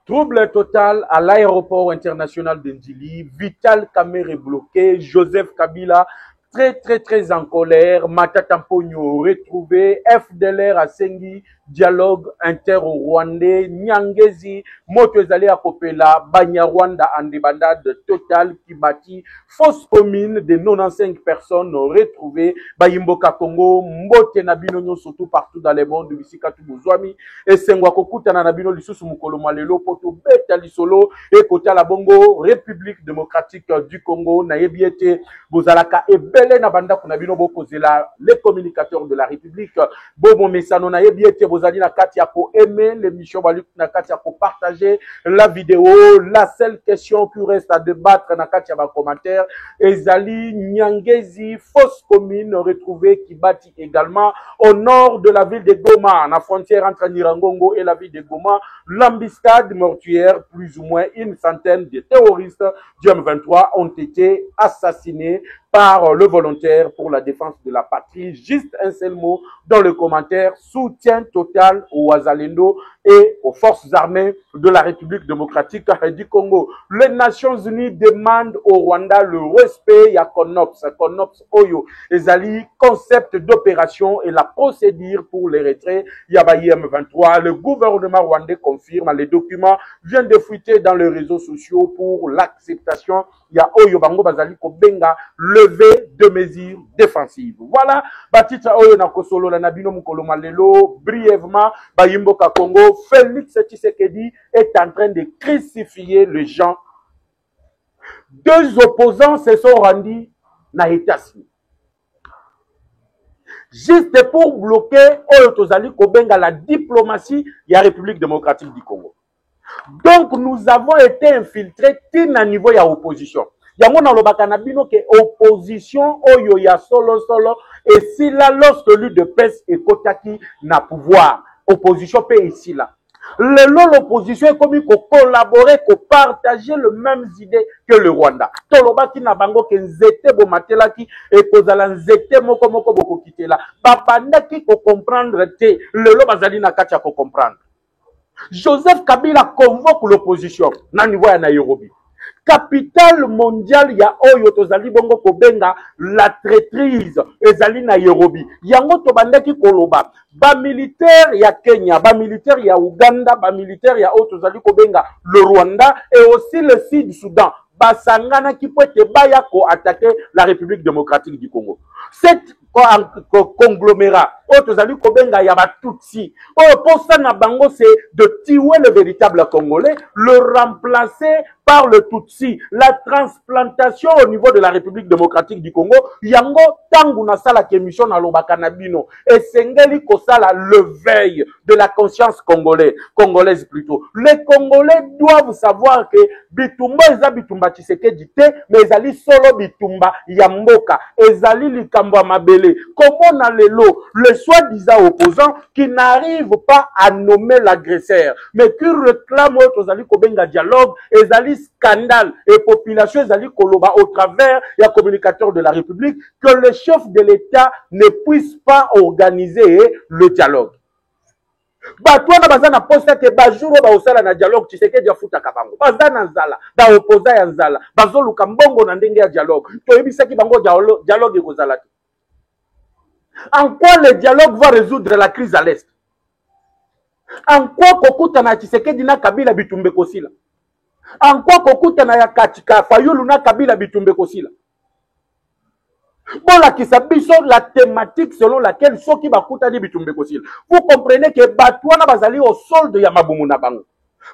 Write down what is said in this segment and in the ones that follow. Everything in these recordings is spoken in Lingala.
Trouble total à l'aéroport international de Ndjili. Vital Kamerhe bloqué. Joseph Kabila très en colère. Matata Mpogno retrouvé. FDLR à Sengi. Dialogue inter-rwandais. Nyangezi. Moto ezali à Kopela. Banyarwanda en débandade totale qui bâtit. Fausse commune de 95 personnes retrouvées. Bayimboka Congo. Mbote Nabino surtout partout dans le monde. Bisika Tubuzwami. Et Sengwa Kokuta Nabino Lisusu Mukolo Malelo. Poto Beta Lisolo. Et Kota la Bongo. République démocratique du Congo. Naebiete. Bozalaka et Belé Nabanda Kunabino Bokozela. Les communicateurs de la République. Bobo Mesano Naebiete. Bozali na Katia ko aimer l'émission. Baluk na Katia ko partager la vidéo. La seule question qui reste à débattre na Katia ba commentaire. Ezali Nyangezi. Fausse commune retrouvée qui bâtit également au nord de la ville de Goma, la frontière entre Nirangongo et la ville de Goma, l'embuscade mortuaire, plus ou moins une centaine de terroristes du M23 ont été assassinés par le volontaire pour la défense de la patrie. Juste un seul mot dans le commentaire, soutien total aux Wazalendo et aux forces armées de la République démocratique du Congo. Les Nations Unies demandent au Rwanda le respect, ya CONOPS Oyo, Ezali, concept d'opération et la procédure pour les retraits, Yabayi M23. Le gouvernement rwandais confirme, les documents viennent de fuiter dans les réseaux sociaux pour l'acceptation, ya Oyo Bango Bazali Kobenga, levé de mesures défensives. Voilà, Batita Oyo Nakosolo, la Nabino Mukolo Malelo, brièvement, Bayimboka Congo, Félix Tshisekedi est en train de crucifier les gens. Deux opposants se sont rendus na États-Unis. Juste pour bloquer Oyo Tozali Kobenga la diplomatie de la République démocratique du Congo. Donc nous avons été infiltrés à niveau de l'opposition. Yango na lobaka na bino ke opposition oyo ya solo et si là lorsque lui de presse et Kotaki na pouvoir opposition pe ici là l'opposition est comme collaborer partager les mêmes idées que le Rwanda tolobaki na bango ke nzete bo matelaki et kozala nzete moko boko kitela babandaki ko comprendre te lelo bazali na kati ya ko comprendre. Joseph Kabila convoque l'opposition na niveau ya Nairobi. Capitale mondiale ya Oyo Tozali Bongo Kobenga la traîtrise ezali na Nairobi. Yango tobandaki koloba ba militaire ya Kenya, ba militaire ya Uganda, ba militaire ya Oyo Tozali Kobenga le Rwanda et aussi le Sud-Soudan. Basangana qui peut te baya ko attaquer la République démocratique du Congo. Cette conglomérat, Tozali Kobenga ya ba Tutsi. Pour ça na bango c'est de tuer le véritable Congolais, le remplacer par le Tutsi. La transplantation au niveau de la République démocratique du Congo, yango tangu na sala kémission na lobaka na bino. Et sengeli kosala le veille de la conscience congolaise plutôt. Les Congolais doivent savoir que bitumba eza bitumba Tshisekedi te, mais ezali solo bitumba ya mboka, ezali likambo mabele. Comment na lelo, le soi-disant opposant qui n'arrive pas à nommer l'agresseur, mais qui réclame Tozali Kobenga dialogue, ezali scandale et population ezali koloba au travers des communicateurs de la République que le chef de l'État ne puisse pas organiser le dialogue. Batwana bazana posta ke bajuro ba osala na dialogue Tshisekedi afuta kabango bazana nzala ba opposa ya nzala bazoluka mbongo na ndenge ya dialogue toyebisaki bango dialogue ekozala te. En quoi le dialogue va résoudre la crise à l'est? En quoi kokuta na Tshisekedi na Kabila bitumbe kosila? En quoi kokuta na ya Katika Fayulu na Kabila bitumbe kosila? Bon, la thématique selon laquelle Soki Bakuta di bitumbe kosila. Vous comprenez que Batouana bazali au sol de Yamabumu na bango.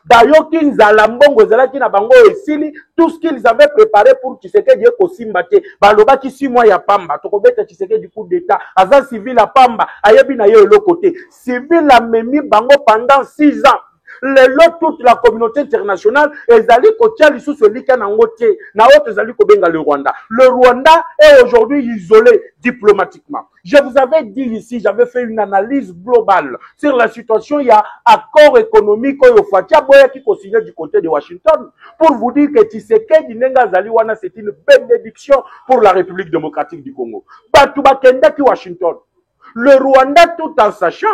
Bayoki nzala mbongo zalaki na bango esili, tout ce qu'ils avaient préparé pour Tshisekedi kosimbate. Balobaki 6 mois ya pamba. Tokobeta Tshisekedi coup d'état. Aza civil à pamba. Ayebi na ye le côté. Civil a memi bango pendant 6 ans. Toute la communauté internationale ezali kotia lisusu lika na ngote na oto ezali kobenga le Rwanda. Le Rwanda est aujourd'hui isolé diplomatiquement. Je vous avais dit ici, j'avais fait une analyse globale sur la situation. Il y a accord économique au Fatia Boya qui co-signé du côté de Washington pour vous dire que Tshisekedi Nenga Zaliwana c'est une bénédiction pour la République démocratique du Congo. Batuba Kenda qui Washington. Le Rwanda tout en sachant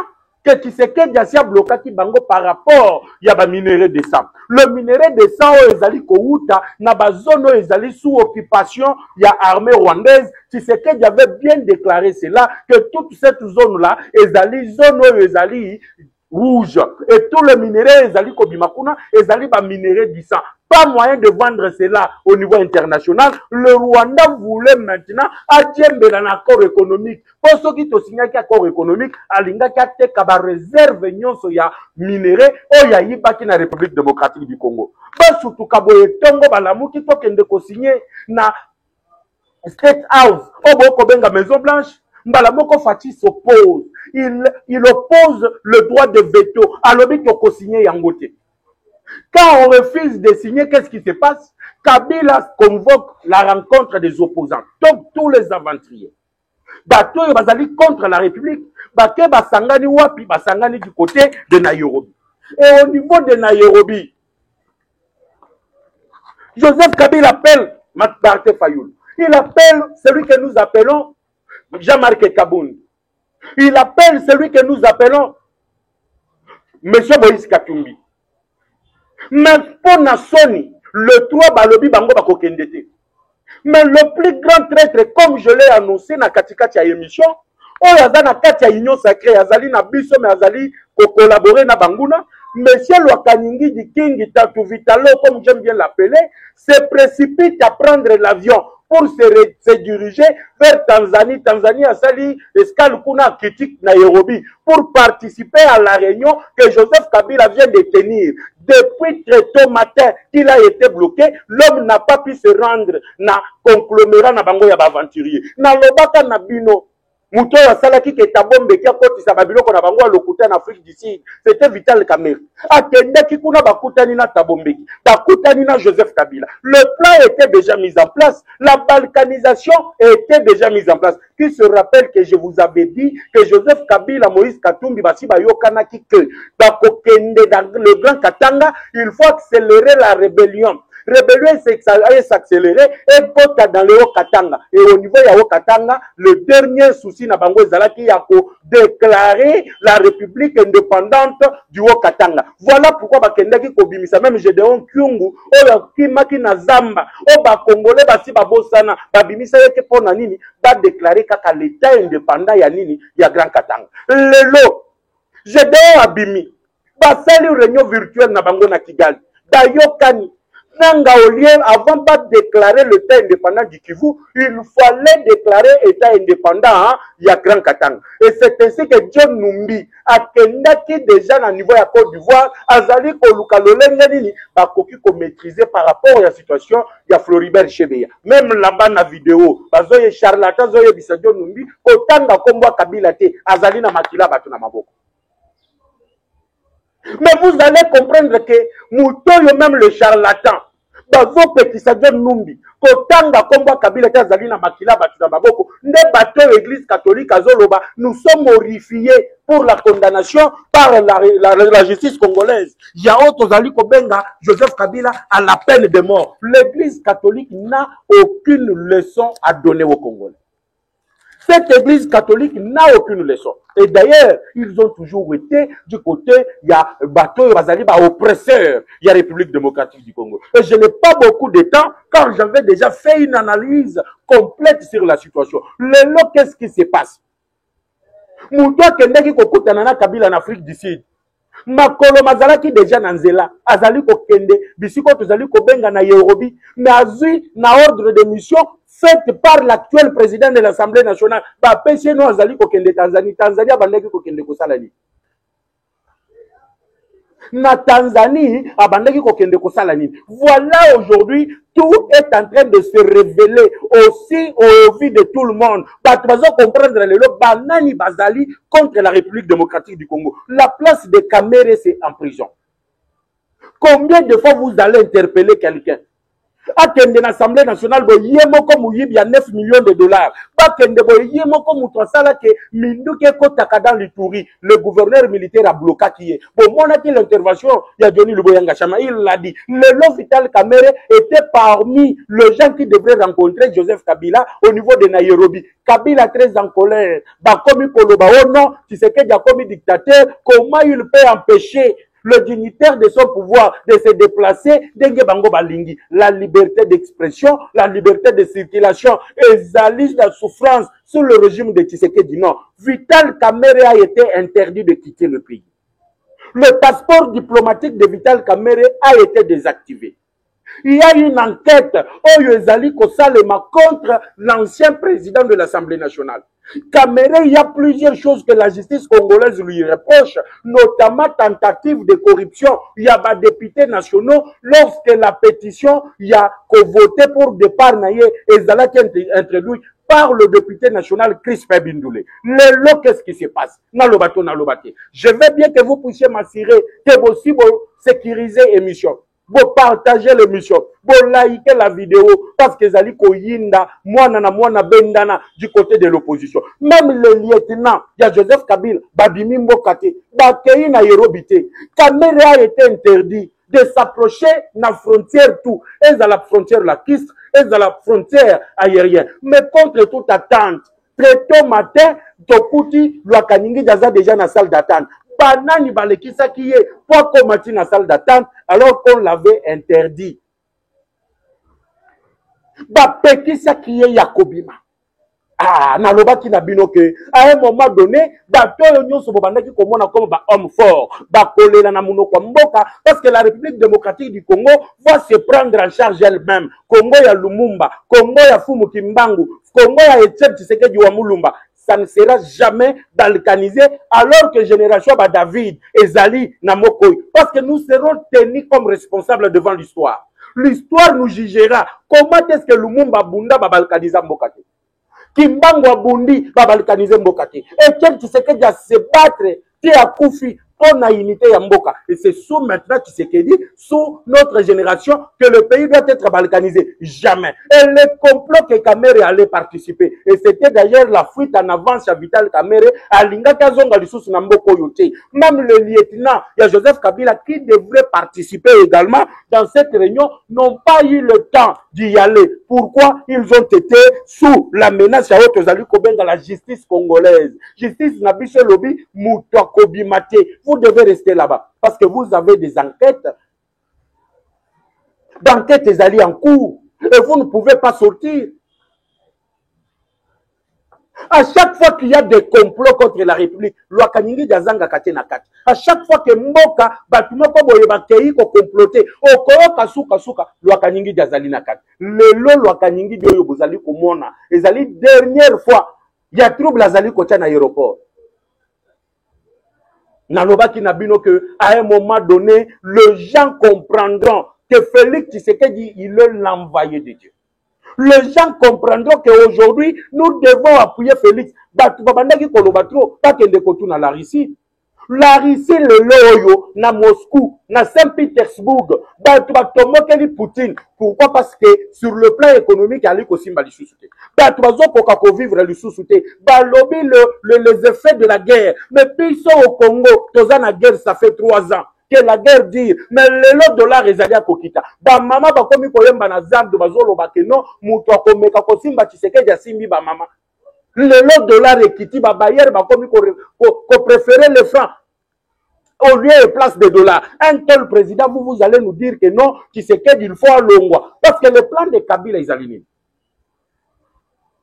que Tshisekedi a bloqué bango par rapport ya ba minerai de sang. Le minerai de sang ezali kouta na ba zone ezali sous occupation ya armée rwandaise. Tshisekedi avait bien déclaré cela que toute cette zone là ezali zone ezali rouge et tout le minerai ezali kobimakuna ezali ba minerai du sang. Pas moyen de vendre cela au niveau international. Le Rwanda voulait maintenant attirer un accord économique. Pour ceux qui ont signé un accord économique, alinga kate kaba réserve nyonso ya minerai o ya yibaki na République démocratique du Congo. Ba surtout kaboye tongo balamuki to kende ko signer na State House o boko benga Maison Blanche. Mbalamoko Fati s'oppose. Il oppose le droit de veto. Alobi ko signer yangote. Quand on refuse de signer, qu'est-ce qui se passe? Kabila convoque la rencontre des opposants. Donc, tous les aventuriers. Bato bazali contre la République. Bake basangani wapi, basangani du côté de Nairobi. Et au niveau de Nairobi, Joseph Kabila appelle Martin Fayoul. Il appelle celui que nous appelons Jean-Marc Kaboun. Il appelle celui que nous appelons M. Moïse Katumbi. Mais pour Nassoni, le 3 balobi bango bakokendete. Mais le plus grand traître, comme je l'ai annoncé dans katikati ya émission, o yaza na kati ya union sacrée, azali na biso mais azali ko collaborer na banguna, Monsieur Lwakaningi di King Tatu Vitalo, comme j'aime bien l'appeler, se précipite à prendre l'avion pour se diriger vers Tanzanie. Tanzanie a sali escale kuna critique Nairobi pour participer à la réunion que Joseph Kabila vient de tenir. Depuis très tôt matin qu'il a été bloqué, l'homme n'a pas pu se rendre na conglomérat na bango ya aventurier. Na lobaka na bino muto ya salaki ke tabombe kia koti sa babiloko na bango lokuta en Afrique du Sud, c'était Vital Kamerhe. Akendaki kuna bakutani na tabombeki, bakutani na Joseph Kabila. Le plan était déjà mis en place, la balkanisation était déjà mise en place. Qui se rappelle que je vous avais dit que Joseph Kabila, Moïse Katumbi, basi bayokanaki que bakokende dans le Grand Katanga, il faut accélérer la rébellion. Rébellion s'accélérer et pota dans le Haut-Katanga. Et au niveau de Haut-Katanga, le dernier souci na bango ezalaki ya ko déclarer la République indépendante du Haut-Katanga. Voilà pourquoi bakendaki ko bimisa même Gédéon Kyungu oyo kimaki na Zamba o ba Congolais basi babosana ba bimisa yeke pona nini ba déclarer kaka l'état indépendant ya nini ya Grand Katanga. Lelo Gédéon abimi ba sali réunion virtuelle na bango na Kigali. Dayokani Nanga au lieu, avant de déclarer l'État indépendant du Kivu, il fallait déclarer l'État indépendant il y a Grand Katanga. Et c'est ainsi que John Numbi a kendaki déjà à niveau de la Côte d'Ivoire, Azali Koluka Lolengani, bakoki ko maîtriser par rapport à la situation de Floribert Chebeya. Même là-bas na vidéo, bazoye charlatan zoye bisa John Numbi, kotanga kombo Kabila te, Azali na makila batu na maboko. Mais vous allez comprendre que Moutoyo, même le charlatan, bazo petit John Numbi, kotanga kombo Kabila te azali na makila batu na maboko, nde bato l'église catholique azoloba, nous sommes horrifiés pour la condamnation par la justice congolaise. Yao tozali kobenga Joseph Kabila à la peine de mort. L'église catholique n'a aucune leçon à donner aux Congolais. Cette église catholique n'a aucune leçon. Et d'ailleurs, ils ont toujours été du côté, il y a bateau, oppresseur, il y a République démocratique du Congo. Et je n'ai pas beaucoup de temps, car j'avais déjà fait une analyse complète sur la situation. Lelo, qu'est-ce qui se passe? Moutoua Kendeki Kokutanana Kabila en Afrique du Sud. Makolo mazalaki déjà nanzela azali ko kende bisiko tozali ko benga na Nairobi mais azui na ordre de mission faite par l'actuel président de l'Assemblée nationale ba pesi no azali ko kende Tanzanie bandeki ko kende ko salani na Tanzanie abandaki ko kende ko salani. Voilà aujourd'hui tout est en train de se révéler aussi au vu de tout le monde. Bato comprendre le banani bazali contre la République démocratique du Congo. La place de Kamerhe c'est en prison. Combien de fois vous allez interpeller quelqu'un? akende na Assemblée nationale bo yemoko muyibi ya 9 millions de dollars. Bakende bo yemoko mutu asala ke minduke kotaka dans l'Ituri. Le gouverneur militaire a bloqué qui est. Bon, mon a l'intervention, il y a Johnny Luboyanga Chama, il l'a dit. Le Vital Kamerhe était parmi les gens qui devraient rencontrer Joseph Kabila au niveau de Nairobi. Kabila très en colère. Bakomi Koloba, oh non, tu sais qu'il y a comme dictateur, comment il peut empêcher le dignitaire de son pouvoir de se déplacer, dengue bango balingi, la liberté d'expression, la liberté de circulation, et la souffrance sous le régime de Tshisekedi. Non, Vital Kamerhe a été interdit de quitter le pays. Le passeport diplomatique de Vital Kamerhe a été désactivé. Il y a une enquête Oyezali Kosalema contre l'ancien président de l'Assemblée nationale. Kamerhe, il y a plusieurs choses que la justice congolaise lui reproche, notamment tentative de corruption. Il y a des députés nationaux, lorsque la pétition, il y a voté pour départ naïe et Zala qui est introduit par le député national Chris Pebindoulé. Qu'est-ce qui se passe? Je veux bien que vous puissiez m'assurer que vous aussi sécuriser l'émission. Vous partagez l'émission, vous likez la vidéo, parce que Zali Koyinda, Mwana Bendana, du côté de l'opposition. Même le lieutenant, il y a Joseph Kabila, Badimi Mbokate, Bakei Nairobite, Kamerhe a été interdit de s'approcher de la frontière tout, et dans la frontière la Kist, et dans la frontière aérienne. Mais contre toute attente, très tôt matin, Tokuti, Lwakaningi Daza déjà dans la salle d'attente. Banani balekisa qui est pas comme dans la salle d'attente alors qu'on l'avait interdit. Bapekisa qui est Yakobima. Ah, naloba ki na bino ke à un moment donné, batoyo nyonso bobandaki komona comme ba homme fort, ba kolela na munoko mboka parce que la République démocratique du Congo va se prendre en charge elle-même. Congo ya Lumumba, Congo ya Fumu Kimbangu, Congo ya Etienne Tshisekedi wa Mulumba. Ça ne sera jamais balkanisé alors que génération ba David et Zali Namokoy. Parce que nous serons tenus comme responsables devant l'histoire. L'histoire nous jugera. Comment est-ce que Lumumba Bunda va balkaniser Mbokate? Kimbangu Abundi va balkaniser Mbokate. Et quel Tshisekedi a se battre, qui a Koufi pour la unité ya Mboka. Et c'est sous maintenant Tshisekedi, sous notre génération, que le pays doit être balkanisé. Jamais. Et le complot que Kamerhe allait participer. Et c'était d'ailleurs la fuite en avance à Vital Kamerhe, à Linga Kazonga Lissous Namboko Yote. Même le lieutenant, il y a Joseph Kabila qui devrait participer également dans cette réunion, n'ont pas eu le temps d'y aller. Pourquoi? Ils ont été sous la menace à Otozali Kobenga, la justice congolaise. Justice Nabiche Lobi, Moutakobi Mate. Vous devez rester là-bas parce que vous avez des enquêtes. D'enquêtes des alliés en cours et vous ne pouvez pas sortir. À chaque fois qu'il y a des complots contre la République, Lwakaningi Dazanga Katenakati. À chaque fois que Mboka, Batumoko Boyebakei ko comploter, Okoro Kasuka, Lwakaningi Dazalinakati. Le Lwakaningi Dioyo Bozali Komona. Et Zali, dernière fois, il y a trouble à Zali Kocha na aéroport. Nalobaki Nabino que à un moment donné, les gens comprendront que Félix Tshisekedi, il est l'envoyé de Dieu. Les gens comprendront qu'aujourd'hui, nous devons appuyer Félix. Babandaki Kolobatro, pas qu'il na la Russie. La Russie, le loyo, na Moscou, na Saint-Pétersbourg, Batomokeli Poutine. Pourquoi? Parce que sur le plan économique, il y a l'Ikosimba l'Issousouté. Batouazo vivre l'Issousouté. Balobi les effets de la guerre. Mais puis ils sont au Congo, dans la guerre, ça fait 3 ans. Que la guerre dure, mais le dollar est allé à Kokita. Ba mama ba komi koyemba na zambe bazolo ba keno muto akomeka kosimba Tshisekedi asimbi ba mama. Le dollar est quitté ba bayer ba komi ko préférer le franc au lieu et place des dollars. Un tel président, vous allez nous dire que non, Tshisekedi il faut l'ongwa parce que le plan de Kabila est aligné.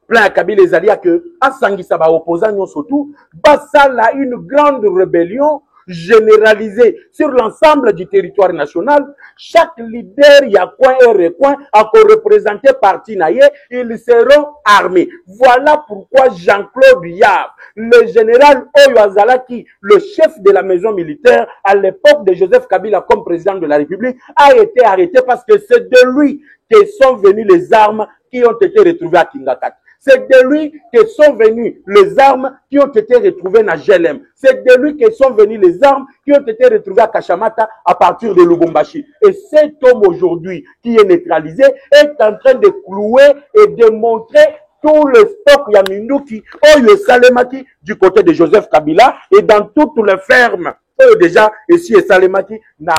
Plan de Kabila est aligné que asangisa ba opposants surtout basala une grande rébellion généralisé sur l'ensemble du territoire national. Chaque leader, il y a coin et recoin, à représenter parti naïe, ils seront armés. Voilà pourquoi Jean-Claude Yab, le général Oyo Azalaki, le chef de la maison militaire, à l'époque de Joseph Kabila comme président de la République, a été arrêté parce que c'est de lui que sont venues les armes qui ont été retrouvées à Kingakat. C'est de lui que sont venues les armes qui ont été retrouvées dans Jelem. C'est de lui que sont venues les armes qui ont été retrouvées à Kachamata à partir de Lubumbashi. Et cet homme aujourd'hui qui est neutralisé est en train de clouer et de montrer tout le stock Yaminduki, Oyo Salemaki du côté de Joseph Kabila et dans toutes les fermes. Déjà, ici et Salemaki, na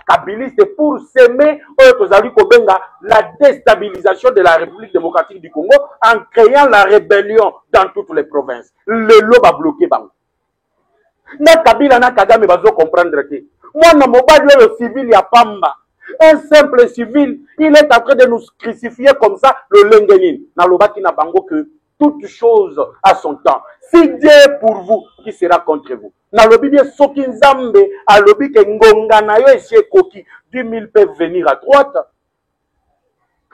kabiliste pour s'aimer la déstabilisation de la République démocratique du Congo en créant la rébellion dans toutes les provinces. Le lot va bloquer Bango. Na Kabila na Kagame bazo comprendre que moi na mobile le civil ya pamba. Un simple civil, il est en train de nous crucifier comme ça le lengenin. Na lobaki na bango que toute chose a son temps. Si Dieu est pour vous, qui sera contre vous? Na lobi bien soki nzambe a lobi ke ngonga na yo esie koki. 10 000 peuvent venir à droite,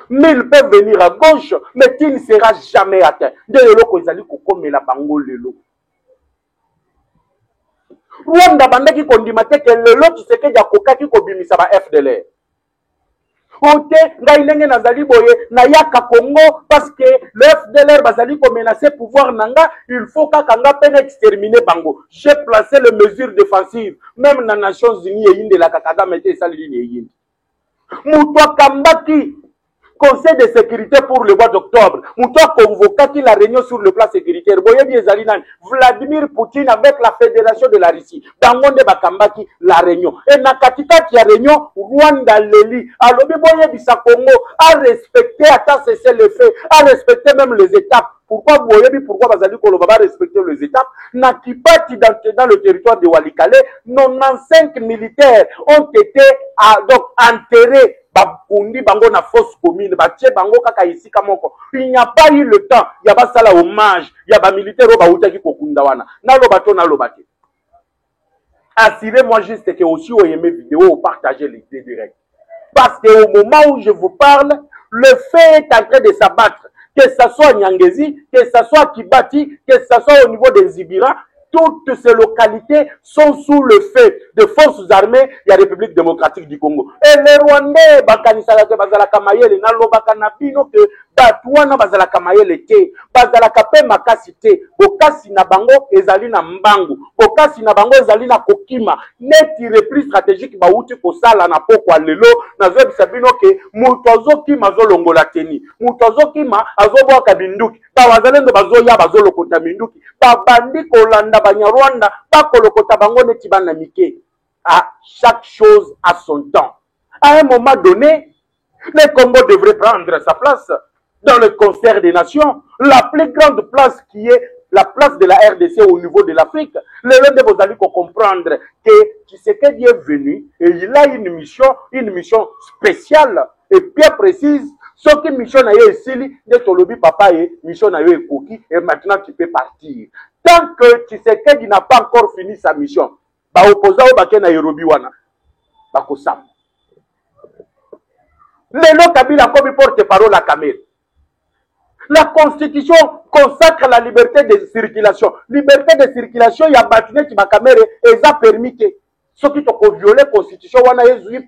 1000 peuvent venir à gauche, mais qui ne sera jamais atteint. De lelo ezali kokome la bango lelo. Rwanda bandaki kondimate ke lelo Tshisekedi akokaki kobimisa ba FDLR. Ote ngai ndenge nazali boye na yaka Congo parce que le FDLR bazali ko menacer pouvoir nanga, il faut kaka nga pene exterminer bango. J'ai placé les mesures défensives même na Nations Unies et inde la Kagame te salini yindi. Muto kambaki Conseil de sécurité pour le mois d'octobre. Mouto a convoqué la réunion sur le plan sécuritaire. Vladimir Poutine avec la Fédération de la Russie. Bangonde Bakambaki la réunion. Et Nakatika qui a réunion, Rwanda Leli. Alors, Boye Bisa Congo a respecté, à cesser le fait, a respecté même les étapes. Pourquoi Bazali Koloba va respecter les étapes? Nakipati dans le territoire de Walikale, 95 militaires ont été donc enterrés. Bakundi bango na fausse commune, batie bango kaka ici kamoko. Il n'y a pas eu le temps, il y a pas ça la hommage, il y a pas militaire ba utaki kokunda wana. Na lobato na lobate. Assurez-moi juste que aussi vous aimez vidéo, partagez les idées directes. Parce que au moment où je vous parle, le fait est en train de s'abattre. Que ce soit Nyangezi, que ce soit Kibati, que ce soit au niveau des Ibira, toutes ces localités sont sous le fait de forces armées de la République démocratique du Congo. Et les Rwandais, Bakanisala Bazalaka Mayele, Nalobaka Napino, que Batouana Bazalaka Mayele, Bazalaka Pe Makasi Te, Bokasi Nabango, Ezali na Mbangu, Bokasi Nabango, Ezali na Kokima, neti repris stratégique, Bauti Kosala na Poko Lelo, Nazo Sabino ke, Mutozo Kima Zolongola Teni, Mutozo Kima Azobo Kabinduki, Bazalendo Bazoya Bazolo Kontaminduki, Babandi Kolanda Banyarwanda, Bakolokota Bango Netibana Mike. À chaque chose à son temps. À un moment donné, le Congo devrait prendre sa place dans le concert des nations, la plus grande place qui est la place de la RDC au niveau de l'Afrique. Le Lende Bozali pour comprendre que Tshisekedi est venu et il a une mission spéciale et bien précise. Ce qui mission a eu ici, de Tolobi papa et mission a eu Koki et maintenant tu peux partir. Tant que Tshisekedi n'a pas encore fini sa mission, ba opposant au baké na Nairobi wana bako sam. Lelo Kabila comme porte-parole à Kamel. La Constitution consacre la liberté de circulation. Liberté de circulation, il y a bâtiment qui m'a caméra et ça permis que ceux qui t'ont violé la Constitution, on a eu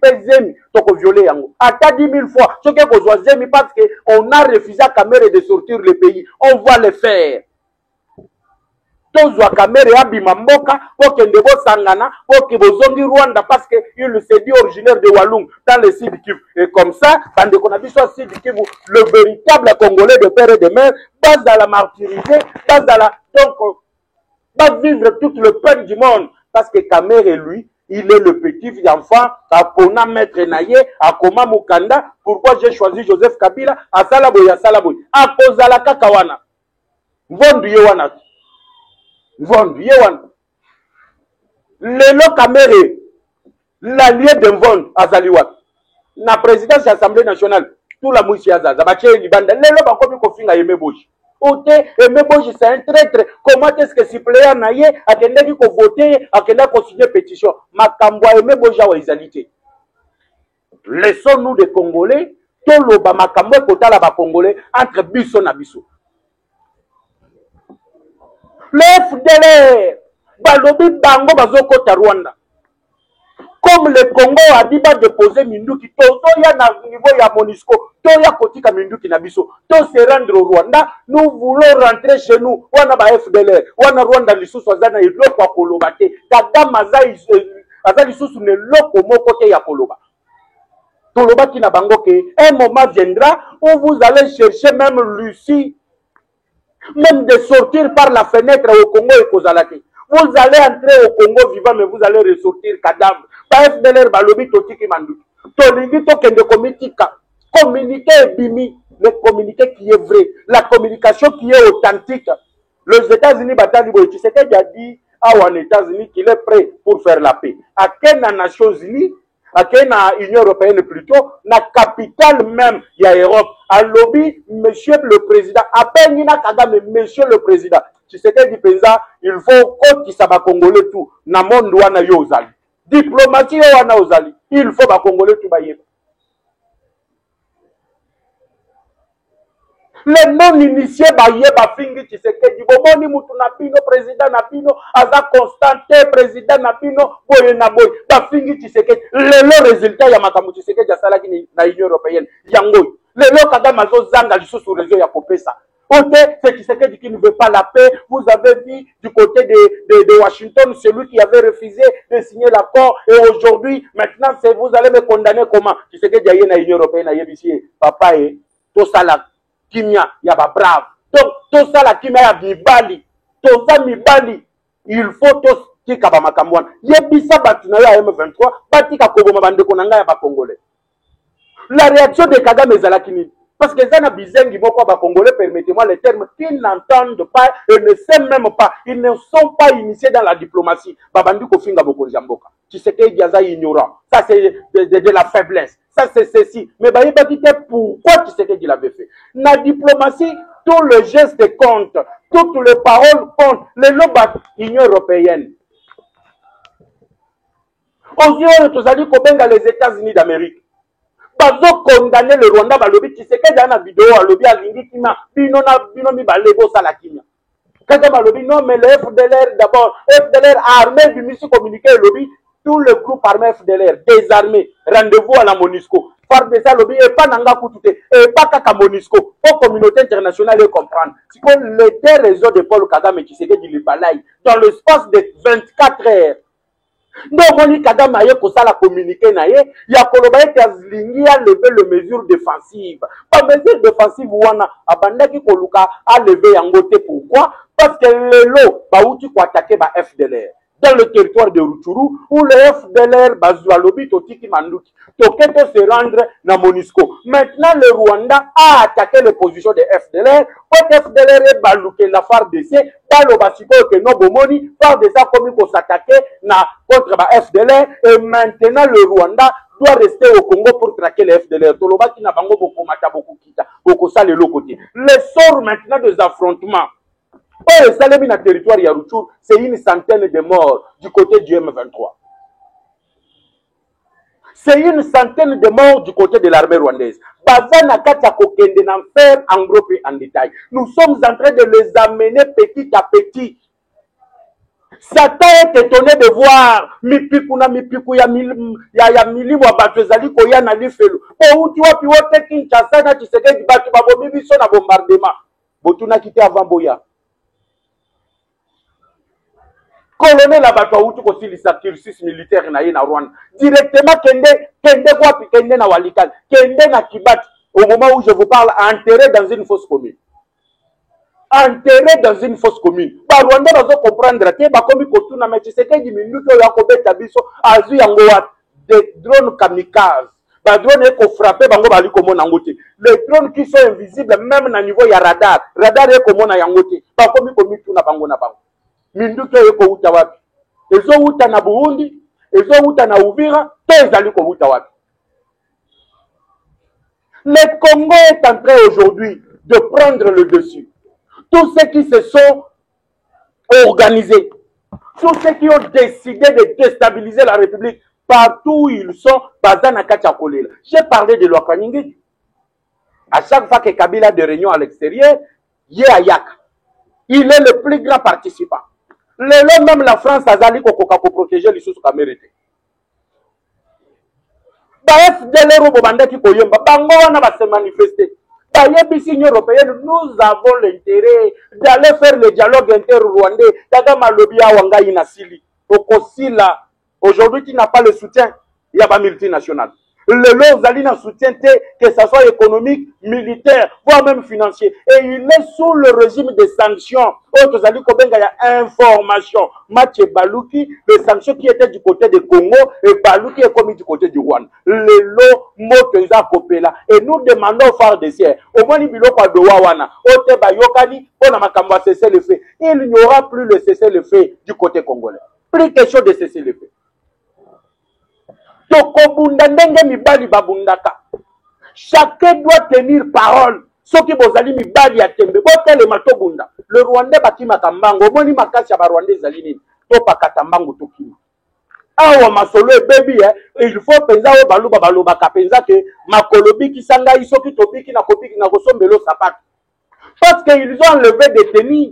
t'ont violé yango. Ata 10 000 fois, ceux qui ont zemi parce qu'on a refusé à caméra de sortir le pays. On va le faire. Tozwa kamere ya bimamboka poke ndebo sangana poke bozongi Rwanda parce que il se dit originaire de Walung dans le Sud Kivu et comme ça bande qu'on a vu sur Sud Kivu le véritable Congolais de père et de mère base à la martyrisé base à la donc va vivre toute le peine du monde parce que Kamere lui il est le petit enfant à Pona Maître Naye à Koma Mukanda. Pourquoi j'ai choisi Joseph Kabila à Salaboy à cause de la Kakawana Vondu Yewana Vond, Yewan. Lelo Kamere, l'allié de Vond, Azaliwat. La présidence de l'Assemblée nationale, tout la mouche Azaza, Baché Libanda, Lelo Bakomi Kofinga Yemeboji. Ote, Yemeboji, c'est un traître. Comment est-ce que si player naye, a quelqu'un qui voter, a quelqu'un qui signer pétition, Makambwa Yemeboji a Wazalité. Laissons-nous des Congolais, Toloba Makambwa Kotala ba Congolais, entre Bisso na Bisso. Le FDLR, Balobi Bango Bazoko ta Rwanda. comme le Congo a dit pas déposer Minduki, to ya na niveau ya Monisco, to ya kotika Minduki na biso, to se rendre au Rwanda, nous voulons rentrer chez nous, wana ba FDLR, wana Rwanda lisusu azana iloko koloba te, Kagame aza lisusu ne loko moko te ya koloba. Toloba ki na bango ke, un moment viendra où vous allez chercher même Lucie, même de sortir par la fenêtre au Congo et Kozalaki. Vous allez entrer au Congo vivant, mais vous allez ressortir cadavre. Pas FDLR balobi totiki mandu. Tolingi tokende komitika. Communiquer bimi, le communiqué qui est vrai, la communication qui est authentique. Les États-Unis batali boy, tu sais qu'il a dit aux États-Unis qu'il est prêt pour faire la paix. À quelle Nations Unies, à quelle Union Européenne plutôt, la capitale même il y a Europe. À lobby, monsieur le président, à peine il n'a qu'à monsieur le président. Tu sais qu'il dit il faut qu'il s'aba congolais tout. Na monde wana yo ozali. Diplomatie wana ozali. Il faut ba congolais tout baye. Les non-initiés baye ba fingi tu sais que dit bomoni mutu na bino président na bino aza Constantin président na bino boye na boye ba fingi tu sais que le résultat ya makamu tu sais que jasala ki na Union européenne yango le Kagame mazo zanga lisusu réseau ya kopesa. C'est qui ne veut pas la paix. Vous avez vu du côté de Washington, celui qui avait refusé de signer l'accord. Et aujourd'hui, maintenant, vous allez me condamner comment? Tu sais que il y a une Union européenne, il y a papa et tout ça là, kimia, il y a pas brave. Donc, tout ça là, kimia, il y a mibali. Tout ça, mibali. Il faut tout qui kaba makamwan. Yebisa batina ya M23, batika koboma bande konanga ya ba Congolais. La réaction de Kagame Zalakini. Parce que Zana Bizengi, Congolais, permettez-moi les termes, qu'ils n'entendent pas et ne savent même pas. Ils ne sont pas initiés dans la diplomatie. Babandi Kofinga Boko Jamboka. Tu sais qu'il y a ignorant. Ça, c'est de la faiblesse. Ça, c'est ceci. Mais pourquoi tu sais qu'il l'avait fait? La diplomatie, tous les gestes comptent. Toutes les paroles comptent. Les lois Union européenne. On dit, les États-Unis d'Amérique. Bazo condamner le Rwanda balobi Tshisekedi dans la vidéo alobi alingi kima bino mi balebo sala kimia kaka balobi non mais le FDLR d'abord FDLR armé du mission communiqué lobby tout le groupe armé FDLR désarmé rendez-vous à la MONUSCO par de ça lobby et pas nanga kutute et pas kaka MONUSCO pour communauté internationale et comprendre c'est que les deux réseaux de Paul Kagame et Tshisekedi le balaye dans l'espace de 24 heures. Donc, on dit Kagame aye kosala communiqué na ye, ya koloba ete azilingi a lever les mesures défensives. Pas mesures défensives wana abandaki koluka a lever yango te. Pourquoi? Parce que lelo bauti ko attaquer ba FDLR dans le territoire de Rutshuru où le FDLR bazwa lobi totiki manduki toketo se rendre na MONUSCO. Maintenant le Rwanda a attaqué les positions de FDLR. Pour FDLR est balouké la FARDC balo basiko que no bomoni FARDC comme ko s'attaquer na contre ba FDLR et maintenant le Rwanda doit rester au Congo pour traquer les FDLR. Toloba ki na bango boko mata boko kita boko sale le côté. Le sort maintenant des affrontements. Oh, le Salemi na territoire ya Rutshuru, c'est une centaine de morts du côté du M23. C'est une centaine de morts du côté de l'armée rwandaise. Bazana kata kokende na faire en groupe et en détail. Nous sommes en train de les amener petit à petit. Satan est étonné de voir mipiku ya milimu wa batu ezali koya na lifelo. Oh, tu vois, puis wote Kinshasa na Tshisekedi batu babomi biso na bombardement. Botuna kite avant boya. Colonel Abato Outu Kosilisa cursus militaire na ye na Rwanda. Directement kende kwapi kende na Walikale, kende na Kibati. Au moment où je vous parle, enterré dans une fosse commune. Enterré dans une fosse commune. Ba Rwanda bazo comprendre te ba komi kotuna mais tu sais que di minuto ya ko beta biso azu yango wat des drones kamikazes. Ba drone eko frapper bango bali komona ngote. Les drones qui sont invisibles même na niveau ya radar. Radar eko mona yangote. Ba komi tuna bango na bango. Minduke yeko uta wapi? Ezo uta na Burundi, ezo uta na Uvira, to ezali ko uta wapi? Le Congo est en train aujourd'hui de prendre le dessus. Tous ceux qui se sont organisés, tous ceux qui ont décidé de déstabiliser la République, partout où ils sont, Bazana Kachakolela. J'ai parlé de l'Okanyingi. À chaque fois que Kabila a des réunions à l'extérieur, il est à Yaka. Il est le plus grand participant. Même la France a zali kokoka pour protéger les sous-camérétés. ba FDLR bobandaki koyemba bango wana ba se manifester ba yebisi Union européenne nous avons l'intérêt d'aller faire le dialogue inter-rwandais kaka malobi awa ngai na sili okosila aujourd'hui tu n'as pas le soutien il y a pas multinational le lot Zalina soutient que ça soit économique, militaire, voire même financier. Et il est sous le régime des sanctions. Autres Zali Kobenga, il y a information. Mathieu Balouki, les sanctions qui étaient du côté du Congo et Balouki est commis du côté du Rwanda. Le lot Moteza Kopela. Et nous demandons au phare des sièges. Au moins, il y a Ote Bayokani, on a makamba cessé le fait. Il n'y aura plus le cessez le fait du côté congolais. Plus question de cesser le fait. Chacun doit tenir parole. Ceux qui bozali mibali ya tembe botele matobunda. Le Rwandais baki makambango moni makasi ya ba Rwandais zalini to pakatambango tokima. Awa masolo baby il faut penza o baluba ka penza ke makolobi ki sanga iso ki tobiki na kopiki na kosombelo sapat. Parce qu'ils ont enlevé des tenues,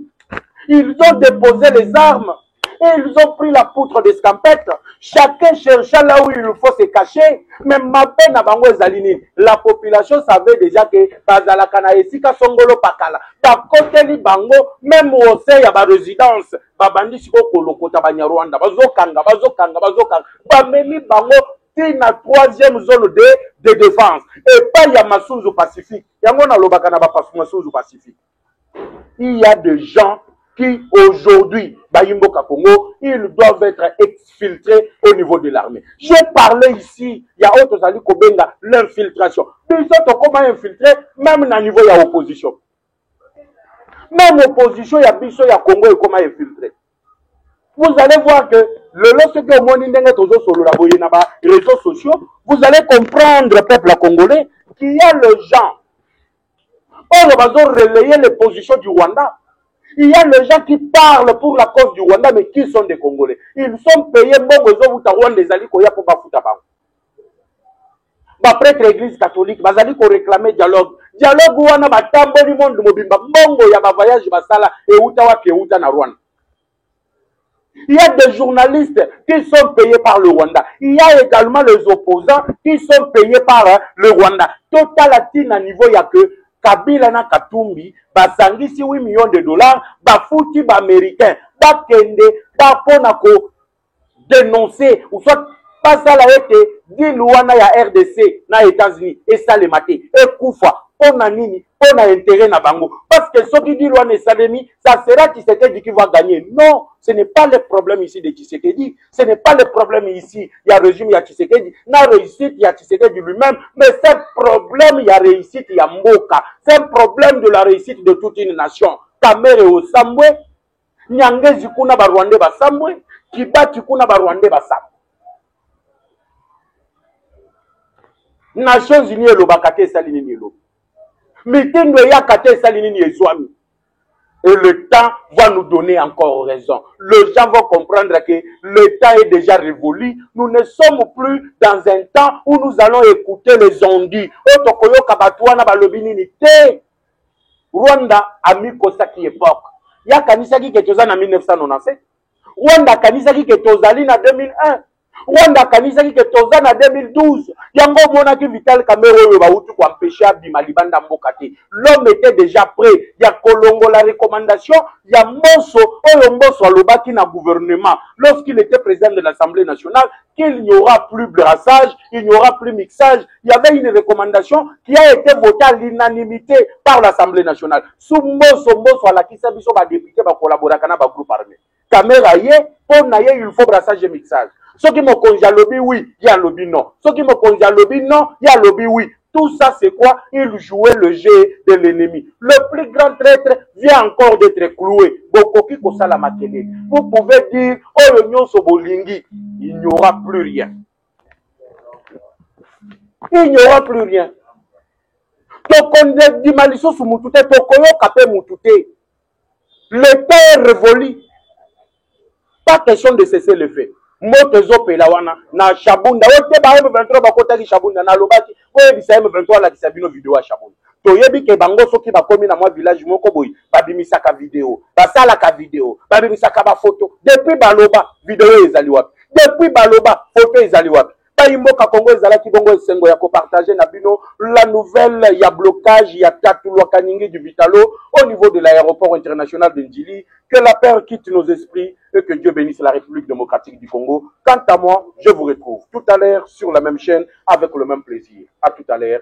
ils ont déposé les armes. Et ils ont pris la poutre d'escampette. Chacun cherchait là où il faut se cacher. Même ma peine à Bango Zalini. La population savait déjà que Bazalakana et Sika Songolo Pakala. Par côté li Bango, même au sein, il y a ma résidence. Babandi Siko Kolokota Banyarwanda. Bazokanga. Bameli Bango, c'est la troisième zone de défense. Et pas Yamasunzu Pacifique. Yamona Lobakana Basunzu Pacifique. Il y a des gens qui aujourd'hui, Bayimboka Congo, ils doivent être exfiltrés au niveau de l'armée. J'ai parlé ici, il y a autres Ali Kobenga, l'infiltration. Ils sont comment infiltrer, même au niveau de l'opposition. Même l'opposition, il y a Bisso, il y a Congo, et comment infiltrer. Vous allez voir que lorsque sur les réseaux sociaux, vous allez comprendre, peuple congolais, qu'il y a les gens. On va relayer les positions du Rwanda. Il y a les gens qui parlent pour la cause du Rwanda, mais qui sont des Congolais. Ils sont payés pour prêtre l'église catholique, bazali ko réclamer dialogue. Dialogue wana batamboli monde mobimba mbongo ya ba voyage basala et uta na Rwanda. Il y a des journalistes qui sont payés par le Rwanda. Il y a également les opposants qui sont payés par le Rwanda. Total latine à niveau, il y a que Kabila na Katumbi, basangisi 8 millions de dollars, bafuti ba américain, ba kende, ba ponako dénoncer, ou soit pas ça la été, dit Luana ya RDC, na États-Unis, et ça les maté, et Koufa, on a nini, on a intérêt na bango. Parce que ceux qui disent Luana et Salemi, ça sera Tshisekedi qui va gagner. Non, ce n'est pas le problème ici de Tshisekedi, ce n'est pas le problème ici, il y a régime, il y a Tshisekedi, na réussite, il y a Tshisekedi lui-même, mais c'est un problème, il y a réussite, il y a Mboka, c'est un problème de la réussite de toute une nation. Kamere au Sambwe, Nyangezi kuna ba Rwandais ba Sambwe, Kibati kuna ba Rwandais ba Sambwe. Nations Unies lo bakate salini ni lo. Mitindo ya kate salini ni ezwami. Et le temps va nous donner encore raison. Les gens vont comprendre que le temps est déjà révolu. Nous ne sommes plus dans un temps où nous allons écouter les ondits. Otokoyo kabatwana balobini ni te. Rwanda a mis kosaki époque. Ya kanisa ki ketozana 1997. Rwanda kanisa ki ketozali na 2001. Rwanda kanisa ki ketozana 2012. Yango mona ki Vital Kamerhe ba utu kwa mpesha bimalibanda mboka te. L'homme était déjà prêt. Ya kolongo la recommandation, ya Mbosso, oyo Mbosso alobaki na gouvernement lorsqu'il était président de l'Assemblée nationale qu'il n'y aura plus brassage, il n'y aura plus mixage. Il y avait une recommandation qui a été votée à l'unanimité par l'Assemblée nationale. Sous Mbosso à la kisa biso ba député ba collaborer kana ba groupe armé. Caméra yé, pour naye il faut brassage et mixage. Ceux qui me conduisent lobby, oui, il y a lobby, non. Ceux qui me conduisent lobby, non, il y a lobby, oui. Tout ça, c'est quoi? Il jouait le jeu de l'ennemi. Le plus grand traître vient encore d'être cloué. Bokoki kosala makele. Vous pouvez dire, oh, le nyon sobolingi. Il n'y aura plus rien. Il n'y aura plus rien. Tokonde dimaliso sumutute, tokoyo kape mutute. Le temps est révolu. Pas question de cesser le fait. Motezo pelawana na Shabunda wote ba M23 bakota ki Shabunda na lobaki oye bisa M23 la kisabino video ya Shabunda toyebi ke bango soki bakomi na mwa village moko boyi babimisaka video basala ka video babimisaka ba photo depuis baloba video ezali wapi depuis baloba photo ezali wapi Taïmboka Congo ezalaki bongo esengo ya partager na bino la nouvelle ya blocage ya Tatulwa Kaningi du Vitalo au niveau de l'aéroport international de Ndjili. Que la paix quitte nos esprits et que Dieu bénisse la République démocratique du Congo. Quant à moi, je vous retrouve tout à l'heure sur la même chaîne avec le même plaisir. À tout à l'heure.